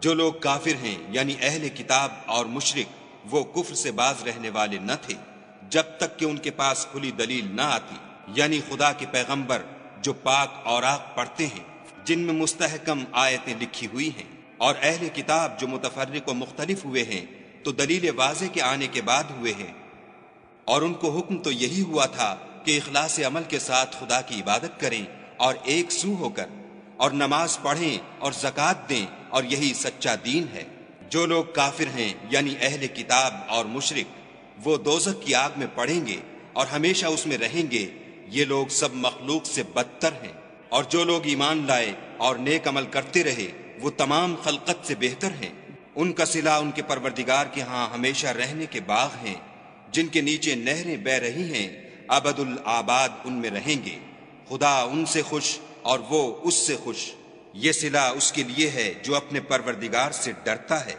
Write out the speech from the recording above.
جو لوگ کافر ہیں یعنی اہل کتاب اور مشرک وہ کفر سے باز رہنے والے نہ تھے جب تک کہ ان کے پاس کھلی دلیل نہ آتی، یعنی خدا کے پیغمبر جو پاک اوراق پڑھتے ہیں جن میں مستحکم آیتیں لکھی ہوئی ہیں، اور اہل کتاب جو متفرق و مختلف ہوئے ہیں تو دلیل واضح کے آنے کے بعد ہوئے ہیں، اور ان کو حکم تو یہی ہوا تھا کہ اخلاص عمل کے ساتھ خدا کی عبادت کریں اور ایک سو ہو کر، اور نماز پڑھیں اور زکوٰۃ دیں، اور یہی سچا دین ہے۔ جو لوگ کافر ہیں یعنی اہل کتاب اور مشرک وہ دوزخ کی آگ میں پڑیں گے اور ہمیشہ اس میں رہیں گے، یہ لوگ سب مخلوق سے بدتر ہیں۔ اور جو لوگ ایمان لائے اور نیک عمل کرتے رہے وہ تمام خلقت سے بہتر ہیں، ان کا صلہ ان کے پروردگار کے ہاں ہمیشہ رہنے کے باغ ہیں جن کے نیچے نہریں بہہ رہی ہیں، ابد الآباد ان میں رہیں گے، خدا ان سے خوش اور وہ اس سے خوش۔ یہ صلہ اس کے لیے ہے جو اپنے پروردگار سے ڈرتا ہے۔